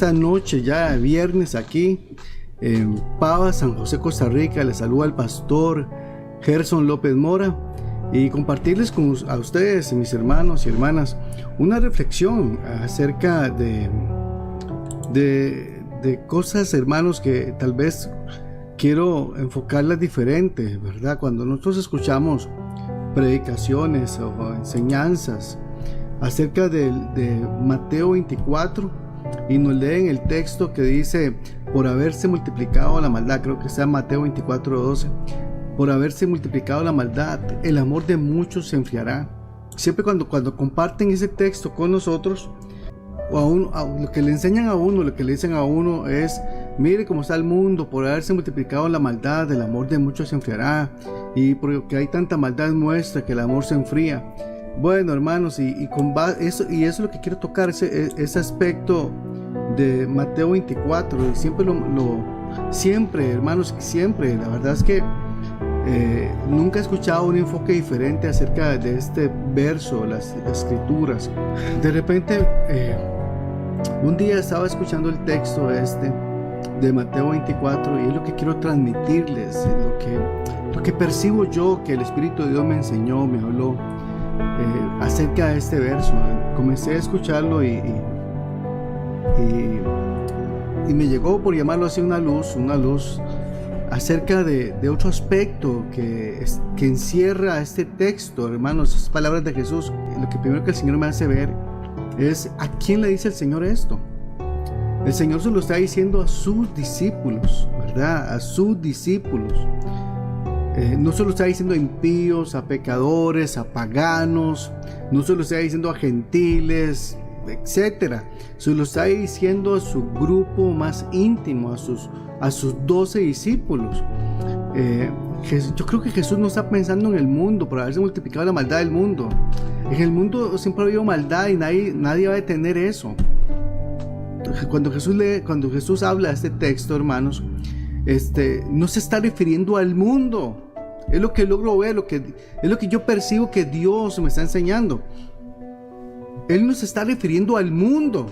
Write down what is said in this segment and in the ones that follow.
esta noche, ya viernes aquí en Pava, San José, Costa Rica. Les saluda el pastor Gerson López Mora y compartirles a ustedes, mis hermanos y hermanas, una reflexión acerca de cosas, hermanos, que tal vez quiero enfocarlas diferente, ¿verdad? Cuando nosotros escuchamos predicaciones o enseñanzas acerca de Mateo 24 y nos leen el texto que dice: por haberse multiplicado la maldad, creo que está en Mateo 24:12, por haberse multiplicado la maldad, el amor de muchos se enfriará. Siempre cuando comparten ese texto con nosotros, lo que le enseñan a uno, lo que le dicen a uno es: mire cómo está el mundo, por haberse multiplicado la maldad, el amor de muchos se enfriará, y porque hay tanta maldad muestra que el amor se enfría. Bueno, hermanos, y eso es lo que quiero tocar, ese aspecto de Mateo 24. Siempre, hermanos, siempre, la verdad es que nunca he escuchado un enfoque diferente acerca de este verso, las escrituras. De repente, un día estaba escuchando el texto de Mateo 24 y es lo que quiero transmitirles, lo que percibo yo, que el Espíritu de Dios me enseñó, me habló acerca de este verso. Comencé a escucharlo y me llegó, por llamarlo así, una luz acerca de otro aspecto que encierra este texto, hermanos, esas palabras de Jesús. Lo que primero que el Señor me hace ver es: ¿a quién le dice el Señor esto? El Señor se lo está diciendo a sus discípulos, ¿verdad? A sus discípulos. No se lo está diciendo a impíos, a pecadores, a paganos, no se lo está diciendo a gentiles, etcétera. Se lo está diciendo a su grupo más íntimo, a sus 12 discípulos. Yo creo que Jesús no está pensando en el mundo, por haberse multiplicado la maldad del mundo. En el mundo siempre ha habido maldad y nadie va a detener eso. Cuando Jesús habla de este texto, hermanos, no se está refiriendo al mundo. Es lo que logro ver, es lo que yo percibo que Dios me está enseñando. Él no se está refiriendo al mundo,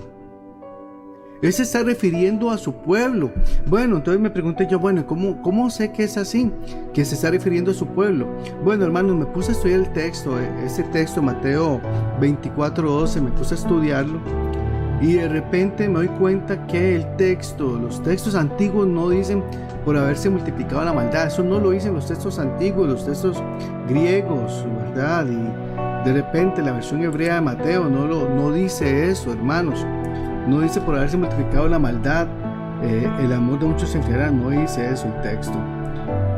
Él se está refiriendo a su pueblo. Bueno, entonces me pregunté yo, bueno, ¿cómo sé que es así? Que se está refiriendo a su pueblo. Bueno, hermanos, me puse a estudiar el texto, ese texto, Mateo 24:12, me puse a estudiarlo. Y de repente me doy cuenta que los textos antiguos no dicen por haberse multiplicado la maldad. Eso no lo dicen los textos antiguos, los textos griegos, ¿verdad? Y de repente la versión hebrea de Mateo no dice eso, hermanos. No dice por haberse multiplicado la maldad, el amor de muchos se enfriará. No dice eso el texto.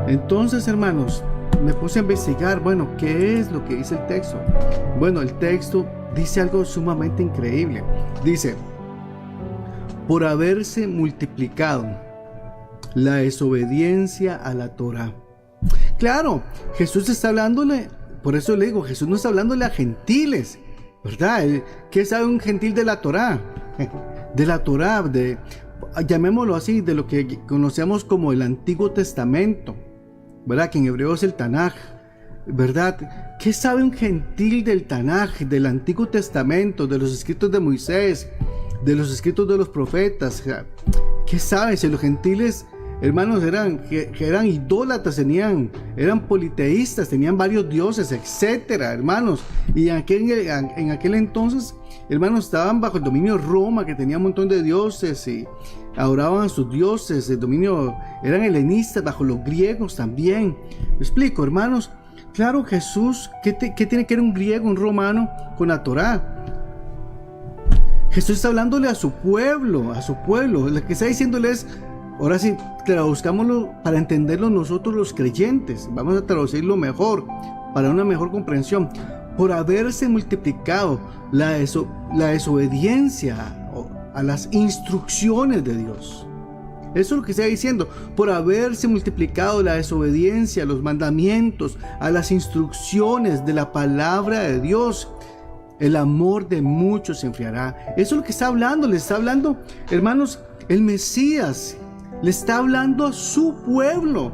Entonces, hermanos, me puse a investigar, bueno, ¿qué es lo que dice el texto? Bueno, el texto dice algo sumamente increíble. Dice: por haberse multiplicado la desobediencia a la Torá. Claro, Jesús está hablándole, por eso le digo, Jesús no está hablándole a gentiles, ¿verdad? ¿Qué sabe un gentil de la Torá? De la Torá, llamémoslo así, de lo que conocemos como el Antiguo Testamento, ¿verdad? Que en hebreo es el Tanaj, ¿verdad? ¿Qué sabe un gentil del Tanaj, del Antiguo Testamento, de los escritos de Moisés, de los escritos de los profetas? ¿Qué sabe? Si los gentiles, hermanos, eran idólatras, eran politeístas, tenían varios dioses, etcétera, hermanos. Y en aquel entonces, hermanos, estaban bajo el dominio de Roma, que tenía un montón de dioses y adoraban a sus dioses. Eran helenistas, bajo los griegos también. ¿Me explico, hermanos? Claro, Jesús, ¿qué tiene que ver un griego, un romano con la Torá? Jesús está hablándole a su pueblo. Lo que está diciéndole es, ahora sí, traduzcámoslo para entenderlo nosotros los creyentes. Vamos a traducirlo mejor, para una mejor comprensión. Por haberse multiplicado la desobediencia a las instrucciones de Dios. Eso es lo que está diciendo. Por haberse multiplicado la desobediencia a los mandamientos, a las instrucciones de la palabra de Dios, el amor de muchos se enfriará. Eso es lo que está hablando. Le está hablando, hermanos, el Mesías. Le está hablando a su pueblo.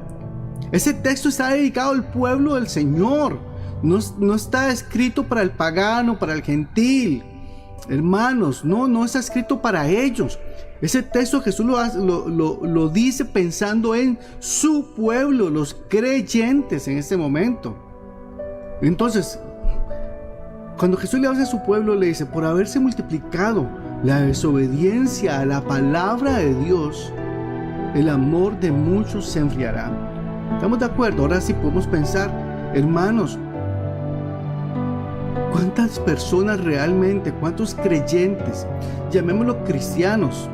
Ese texto está dedicado al pueblo del Señor. No está escrito para el pagano, para el gentil. Hermanos, no está escrito para ellos. Ese texto Jesús lo dice pensando en su pueblo, los creyentes en ese momento. Entonces, cuando Jesús le habla a su pueblo, le dice, por haberse multiplicado la desobediencia a la palabra de Dios, el amor de muchos se enfriará. ¿Estamos de acuerdo? Ahora sí podemos pensar, hermanos, ¿cuántas personas realmente, cuántos creyentes, llamémoslo cristianos,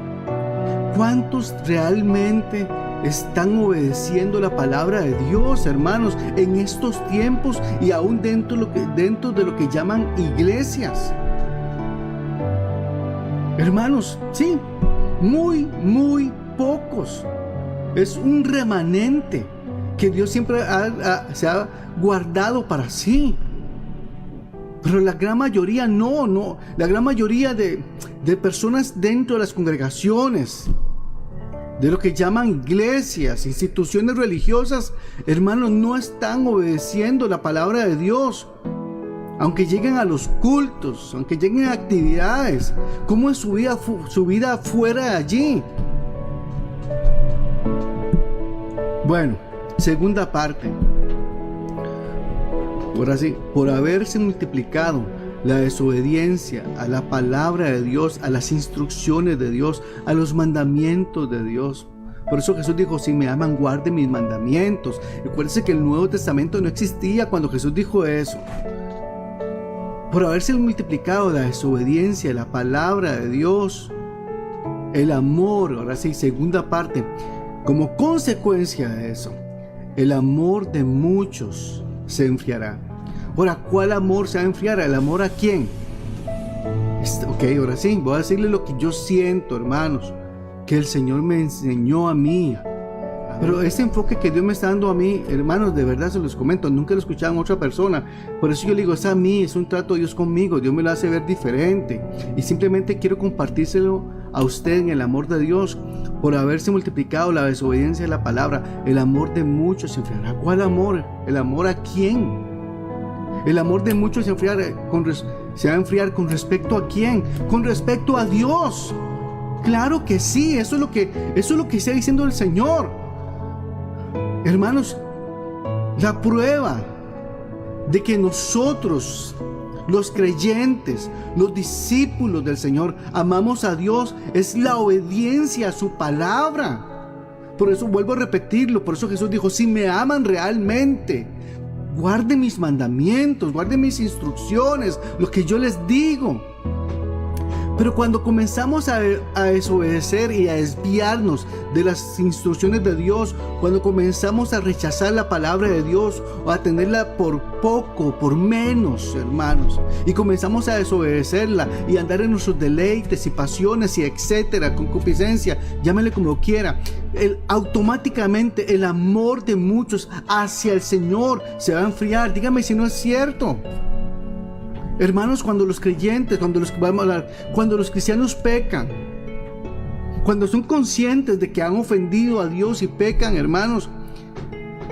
cuántos realmente están obedeciendo la palabra de Dios, hermanos, en estos tiempos y aún dentro de lo que llaman iglesias? Hermanos, sí, muy pocos. Es un remanente que Dios siempre se ha guardado para sí. Pero la gran mayoría no. La gran mayoría de personas dentro de las congregaciones, de lo que llaman iglesias, instituciones religiosas, hermanos, no están obedeciendo la palabra de Dios. Aunque lleguen a los cultos, aunque lleguen a actividades, ¿cómo es su vida fuera de allí? Bueno, segunda parte. Ahora sí, por haberse multiplicado la desobediencia a la palabra de Dios, a las instrucciones de Dios, a los mandamientos de Dios. Por eso Jesús dijo, si me aman, guarden mis mandamientos. Recuérdense que el Nuevo Testamento no existía cuando Jesús dijo eso. Por haberse multiplicado la desobediencia a la palabra de Dios, el amor, ahora sí, segunda parte, como consecuencia de eso, el amor de muchos se enfriará. Ahora, ¿cuál amor se va a enfriar? ¿El amor a quién? Ok, ahora sí, voy a decirle lo que yo siento, hermanos, que el Señor me enseñó a mí. Pero ese enfoque que Dios me está dando a mí, hermanos, de verdad se los comento, nunca lo escuchaba en otra persona. Por eso yo le digo, es a mí, es un trato de Dios conmigo, Dios me lo hace ver diferente. Y simplemente quiero compartírselo a usted en el amor de Dios. Por haberse multiplicado la desobediencia de la palabra, el amor de muchos se enfriará. ¿Cuál amor? ¿El amor a quién? El amor de muchos se va a enfriar con respecto a quién? Con respecto a Dios. Claro que sí, eso es lo que está diciendo el Señor. Hermanos, la prueba de que nosotros, los creyentes, los discípulos del Señor, amamos a Dios es la obediencia a su palabra. Por eso vuelvo a repetirlo, por eso Jesús dijo, si me aman realmente, guarden mis mandamientos, guarden mis instrucciones, lo que yo les digo. Pero cuando comenzamos a desobedecer y a desviarnos de las instrucciones de Dios, cuando comenzamos a rechazar la palabra de Dios o a tenerla por poco, por menos, hermanos, y comenzamos a desobedecerla y andar en nuestros deleites y pasiones y etcétera, concupiscencia, llámele como quiera, automáticamente el amor de muchos hacia el Señor se va a enfriar. Dígame si no es cierto. Hermanos, cuando los creyentes, cuando los cristianos pecan, cuando son conscientes de que han ofendido a Dios y pecan, hermanos,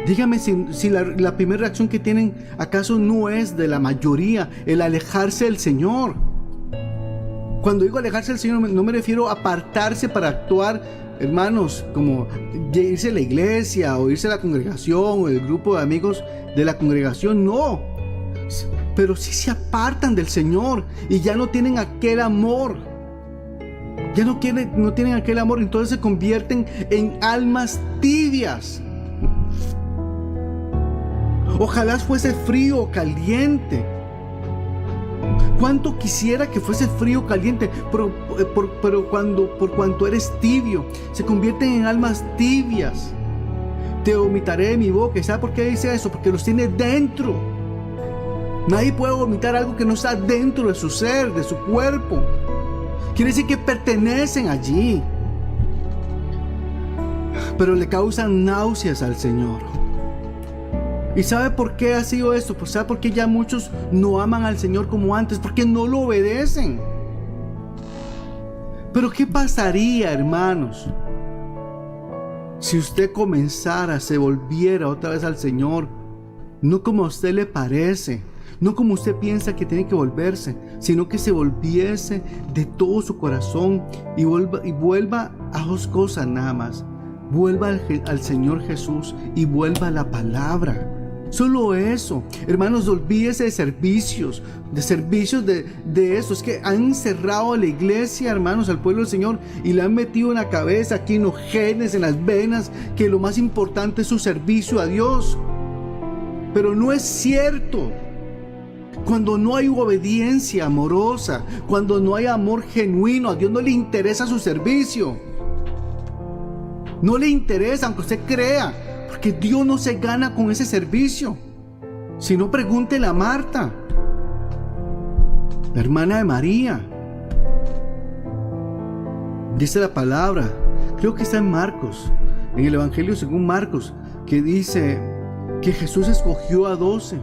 dígame si la primera reacción que tienen acaso no es de la mayoría el alejarse del Señor. Cuando digo alejarse del Señor no me refiero a apartarse para actuar, hermanos, como irse a la iglesia o irse a la congregación o el grupo de amigos de la congregación, no. Pero sí se apartan del Señor y ya no tienen aquel amor. Ya no tienen aquel amor, entonces se convierten en almas tibias. Ojalá fuese frío o caliente. Cuánto quisiera que fuese frío o caliente, pero por cuanto eres tibio, se convierten en almas tibias. Te vomitaré de mi boca. ¿Y sabe por qué dice eso? Porque los tiene dentro. Nadie puede vomitar algo que no está dentro de su ser, de su cuerpo. Quiere decir que pertenecen allí. Pero le causan náuseas al Señor. ¿Y sabe por qué ha sido esto? Pues sabe por qué ya muchos no aman al Señor como antes, porque no lo obedecen. Pero ¿qué pasaría, hermanos, si usted comenzara, se volviera otra vez al Señor, no como a usted le parece, no como usted piensa que tiene que volverse, sino que se volviese de todo su corazón y vuelva a dos cosas nada más. Vuelva al Señor Jesús y vuelva a la palabra. Solo eso. Hermanos, olvídese de servicios de eso. Es que han encerrado a la iglesia, hermanos, al pueblo del Señor, y le han metido en la cabeza, aquí en los genes, en las venas, que lo más importante es su servicio a Dios. Pero no es cierto. Cuando no hay obediencia amorosa, cuando no hay amor genuino, a Dios no le interesa su servicio. No le interesa, aunque usted crea, porque Dios no se gana con ese servicio. Si no, pregúntele a Marta, la hermana de María. Dice la palabra, creo que está en Marcos, en el Evangelio según Marcos, que dice que Jesús escogió a 12.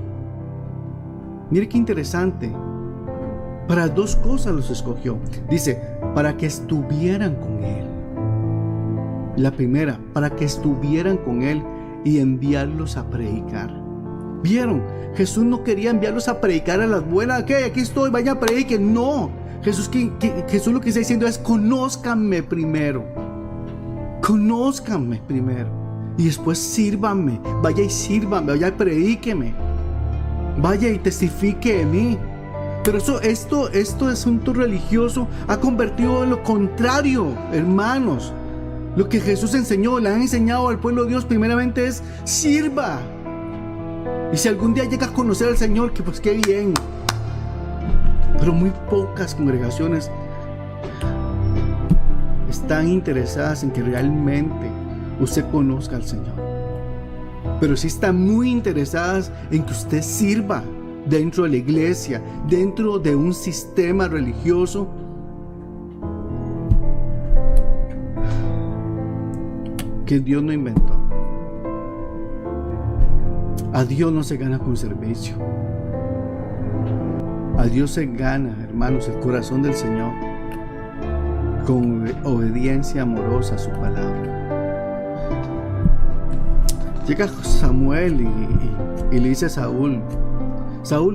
Mire qué interesante. Para dos cosas los escogió. Dice, para que estuvieran con Él. La primera, para que estuvieran con Él y enviarlos a predicar. ¿Vieron? Jesús no quería enviarlos a predicar a las buenas. ¿Qué? Aquí estoy, vaya a predicar. No. Jesús lo que está diciendo es, conózcanme primero. Conózcanme primero. Y después sírvanme. Vaya y sírvanme. Vaya y predíqueme. Vaya y testifique de mí. Pero esto asunto religioso ha convertido en lo contrario, hermanos. Lo que Jesús enseñó, le han enseñado al pueblo de Dios primeramente es sirva. Y si algún día llega a conocer al Señor, que pues qué bien. Pero muy pocas congregaciones están interesadas en que realmente usted conozca al Señor. Pero sí están muy interesadas en que usted sirva dentro de la iglesia, dentro de un sistema religioso que Dios no inventó. A Dios no se gana con servicio. A Dios se gana, hermanos, el corazón del Señor con obediencia amorosa a su palabra. Llega Samuel y le dice a Saúl,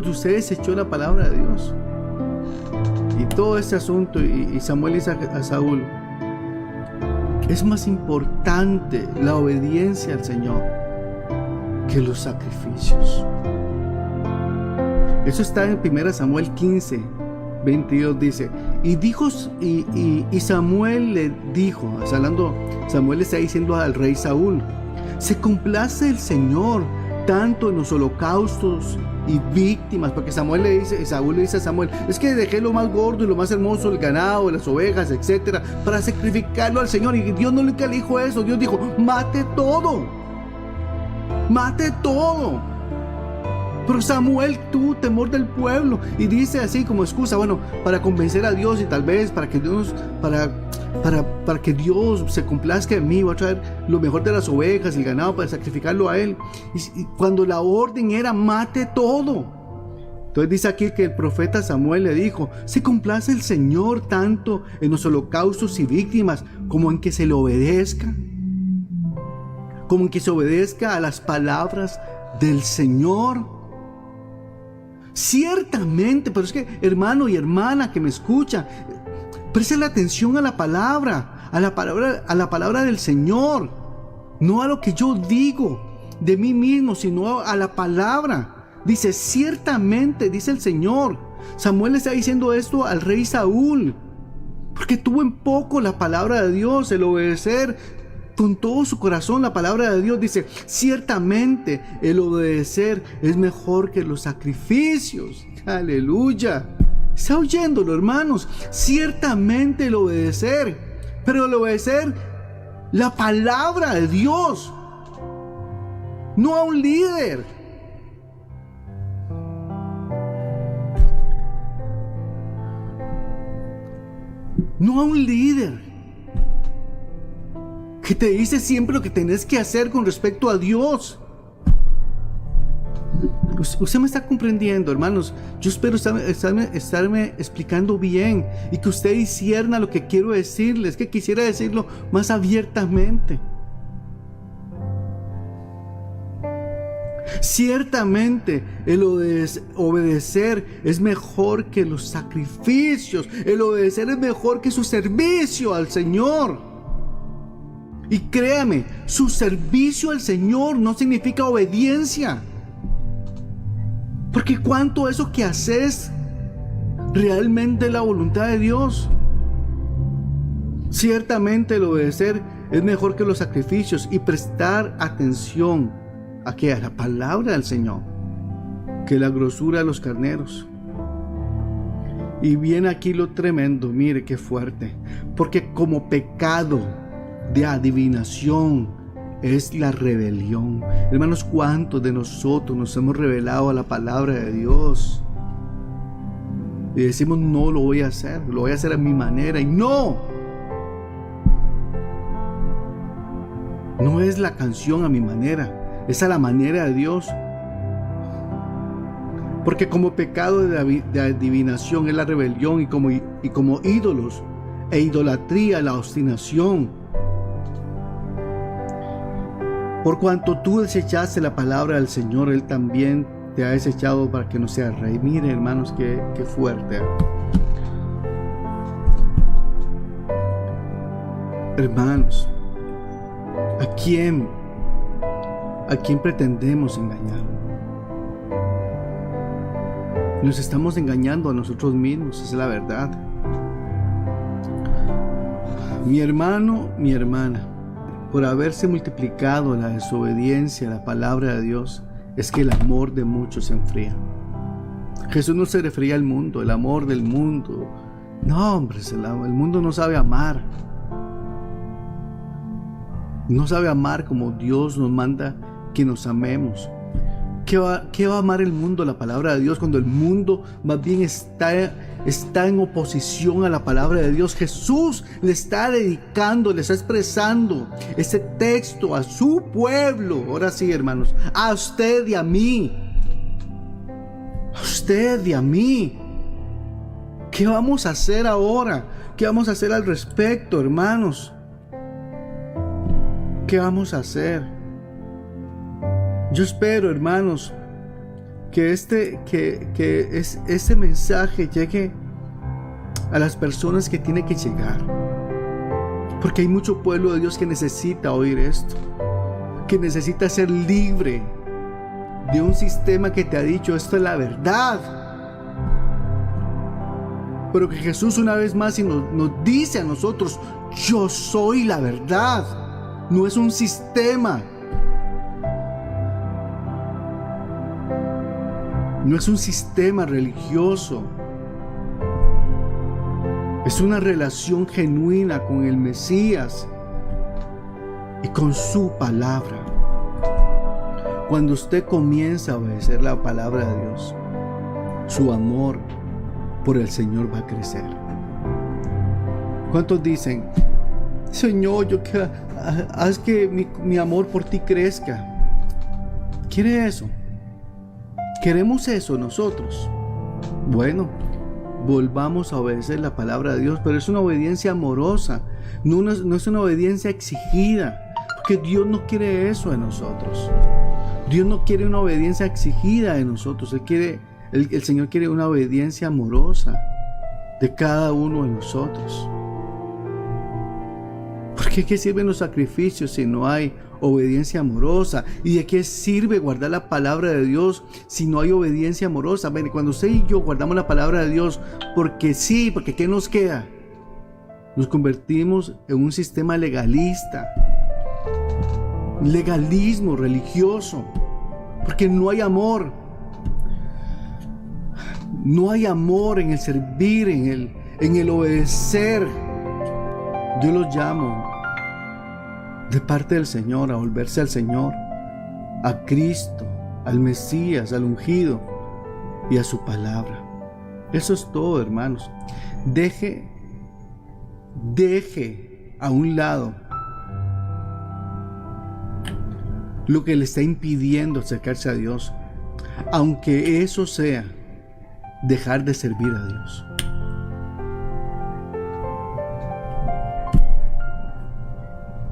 usted desechó la palabra de Dios. Y todo este asunto, y Samuel dice a Saúl, es más importante la obediencia al Señor que los sacrificios. Eso está en 1 Samuel 15, 22, dice, y Samuel le dijo, Samuel le está diciendo al rey Saúl, se complace el Señor tanto en los holocaustos y víctimas, porque Saúl le dice a Samuel, es que dejé lo más gordo y lo más hermoso, el ganado, las ovejas, etcétera, para sacrificarlo al Señor. Y Dios no le dijo eso. Dios dijo, mate todo. Pero Samuel tuvo temor del pueblo y dice así como excusa, bueno, para convencer a Dios y tal vez para que Dios se complazca en mí, voy a traer lo mejor de las ovejas y el ganado para sacrificarlo a Él. Y cuando la orden era mate todo. Entonces dice aquí que el profeta Samuel le dijo, se complace el Señor tanto en los holocaustos y víctimas como en que se le obedezca. Como en que se obedezca a las palabras del Señor. Ciertamente, pero es que hermano y hermana que me escucha, preste la atención a la palabra del Señor, no a lo que yo digo de mí mismo, sino a la palabra. Dice, ciertamente, dice el Señor. Samuel le está diciendo esto al rey Saúl, porque tuvo en poco la palabra de Dios, el obedecer con todo su corazón la palabra de Dios. Dice, ciertamente el obedecer es mejor que los sacrificios. Aleluya. ¿Está oyéndolo, hermanos? Ciertamente el obedecer, pero el obedecer la palabra de Dios, no a un líder. No a un líder que te dice siempre lo que tenés que hacer con respecto a Dios. Usted me está comprendiendo, hermanos. Yo espero estarme explicando bien y que usted discierna lo que quiero decirles, que quisiera decirlo más abiertamente. Ciertamente el obedecer es mejor que los sacrificios. El obedecer es mejor que su servicio al Señor. Y créame, su servicio al Señor no significa obediencia. Porque cuánto eso que haces realmente es la voluntad de Dios. Ciertamente el obedecer es mejor que los sacrificios y prestar atención a la palabra del Señor, que la grosura de los carneros. Y viene aquí lo tremendo, mire qué fuerte, porque como pecado de adivinación es la rebelión. Hermanos, ¿cuántos de nosotros nos hemos rebelado a la palabra de Dios? Y decimos, no lo voy a hacer a mi manera. Y no es la canción a mi manera, es a la manera de Dios. Porque como pecado de adivinación es la rebelión, y como ídolos e idolatría la obstinación. Por cuanto tú desechaste la palabra del Señor, Él también te ha desechado para que no seas rey. Mire, hermanos, qué fuerte. Hermanos, ¿a quién pretendemos engañar? Nos estamos engañando a nosotros mismos, esa es la verdad. Mi hermano, mi hermana, por haberse multiplicado la desobediencia a la palabra de Dios, es que el amor de muchos se enfría. Jesús no se refería al mundo, el amor del mundo. No, hombre, el mundo no sabe amar. No sabe amar como Dios nos manda que nos amemos. ¿Qué va a amar el mundo? La palabra de Dios, cuando el mundo más bien está en oposición a la palabra de Dios. Jesús le está dedicando, le está expresando ese texto a su pueblo. Ahora sí, hermanos, a usted y a mí. A usted y a mí. ¿Qué vamos a hacer ahora? ¿Qué vamos a hacer al respecto, hermanos? ¿Qué vamos a hacer? Yo espero, hermanos, que ese mensaje llegue a las personas que tiene que llegar. Porque hay mucho pueblo de Dios que necesita oír esto, que necesita ser libre de un sistema que te ha dicho esto es la verdad. Pero que Jesús una vez más nos dice a nosotros, yo soy la verdad. No es un sistema. No es un sistema religioso. Es una relación genuina con el Mesías y con su palabra. Cuando usted comienza a obedecer la palabra de Dios, su amor por el Señor va a crecer. ¿Cuántos dicen, Señor, haz que mi amor por ti crezca? ¿Quiere eso? ¿Queremos eso nosotros? Bueno, volvamos a obedecer la palabra de Dios, pero es una obediencia amorosa, no es una obediencia exigida, porque Dios no quiere eso de nosotros. Dios no quiere una obediencia exigida de nosotros. El Señor quiere una obediencia amorosa de cada uno de nosotros. ¿Porque qué sirven los sacrificios si no hay obediencia amorosa? ¿Y de qué sirve guardar la palabra de Dios si no hay obediencia amorosa? Ven, cuando usted y yo guardamos la palabra de Dios porque sí, porque ¿qué nos queda? Nos convertimos en un sistema legalista, legalismo religioso, porque no hay amor. No hay amor en el servir, en el obedecer. Yo los llamo de parte del Señor a volverse al Señor, a Cristo, al Mesías, al ungido y a su palabra. Eso es todo, hermanos. Deje a un lado lo que le está impidiendo acercarse a Dios, aunque eso sea dejar de servir a Dios.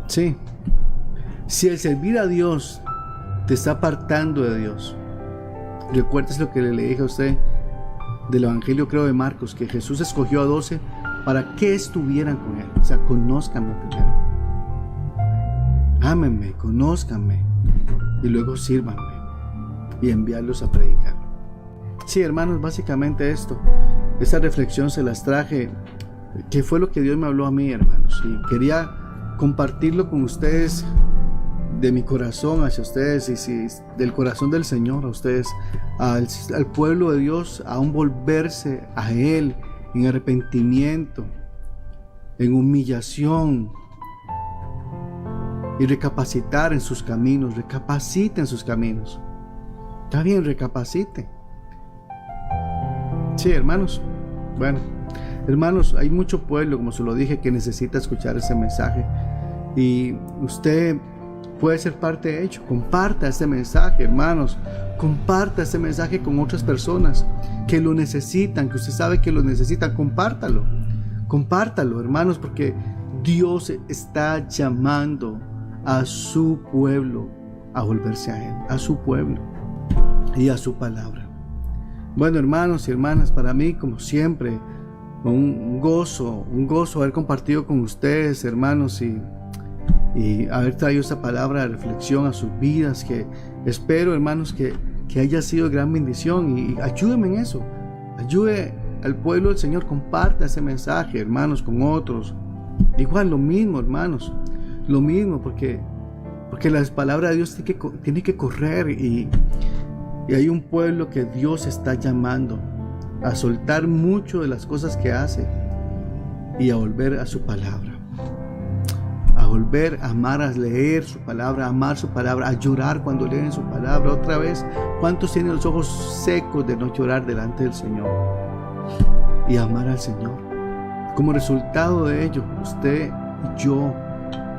Sí, si el servir a Dios te está apartando de Dios, Recuerdes lo que le dije a usted del Evangelio, creo, de Marcos, que Jesús escogió a 12 para que estuvieran con Él. O sea, conózcanme primero. Ámenme, conózcanme y luego sírvanme y enviarlos a predicar. Sí, hermanos, básicamente esta reflexión se las traje, que fue lo que Dios me habló a mí, hermanos, y quería compartirlo con ustedes, de mi corazón hacia ustedes, y del corazón del Señor a ustedes, al pueblo de Dios, a un volverse a Él en arrepentimiento, en humillación, y recapacitar en sus caminos. Recapacite en sus caminos. Está bien, recapacite. Sí, hermanos. Bueno, hermanos, hay mucho pueblo, como se lo dije, que necesita escuchar ese mensaje, y usted puede ser parte de ello. Comparta este mensaje, hermanos. Comparta este mensaje con otras personas que lo necesitan, que usted sabe que lo necesitan. Compártalo. Compártalo, hermanos, porque Dios está llamando a su pueblo a volverse a Él, a su pueblo y a su palabra. Bueno, hermanos y hermanas, para mí, como siempre, un gozo haber compartido con ustedes, hermanos, y haber traído esta palabra de reflexión a sus vidas, que espero, hermanos, que haya sido gran bendición, y ayúdenme en eso. Ayude al pueblo del Señor, comparta ese mensaje, hermanos, con otros. Igual, lo mismo, hermanos, lo mismo, porque la palabra de Dios tiene que correr, y hay un pueblo que Dios está llamando a soltar mucho de las cosas que hace y a volver a su palabra, a volver a amar, a leer su palabra, a amar su palabra, a llorar cuando leen su palabra. Otra vez, ¿cuántos tienen los ojos secos de no llorar delante del Señor y amar al Señor? Como resultado de ello, usted y yo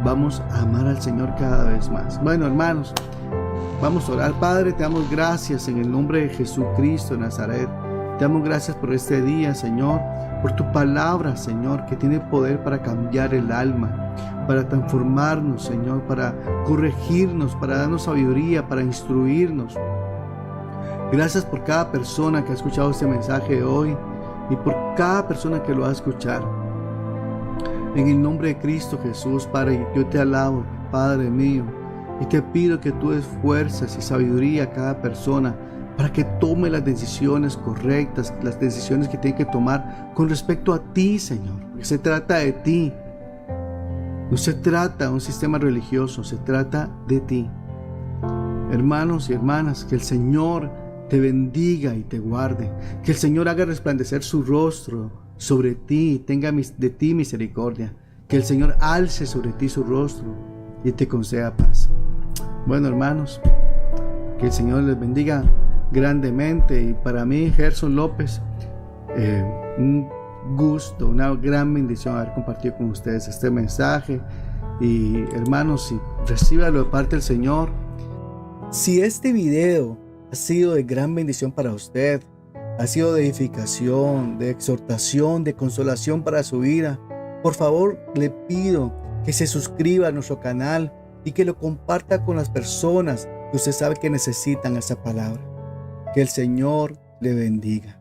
vamos a amar al Señor cada vez más. Bueno, hermanos, vamos a orar. Padre, te damos gracias en el nombre de Jesucristo de Nazaret. Te damos gracias por este día, Señor, por tu palabra, Señor, que tiene poder para cambiar el alma, para transformarnos, Señor, para corregirnos, para darnos sabiduría, para instruirnos. Gracias por cada persona que ha escuchado este mensaje de hoy, y por cada persona que lo va a escuchar. En el nombre de Cristo Jesús, Padre, yo te alabo, Padre mío, y te pido que tú des fuerzas y sabiduría a cada persona para que tome las decisiones correctas, las decisiones que tiene que tomar con respecto a ti, Señor. Porque se trata de ti. No se trata de un sistema religioso, se trata de ti. Hermanos y hermanas, que el Señor te bendiga y te guarde. Que el Señor haga resplandecer su rostro sobre ti y tenga de ti misericordia. Que el Señor alce sobre ti su rostro y te conceda paz. Bueno, hermanos, que el Señor les bendiga grandemente. Y para mí, Gerson López, un gusto, una gran bendición haber compartido con ustedes este mensaje. Y hermanos, si recíbalo de parte del Señor. Si este video ha sido de gran bendición para usted, ha sido de edificación, de exhortación, de consolación para su vida, por favor le pido que se suscriba a nuestro canal y que lo comparta con las personas que usted sabe que necesitan esa palabra. Que el Señor le bendiga.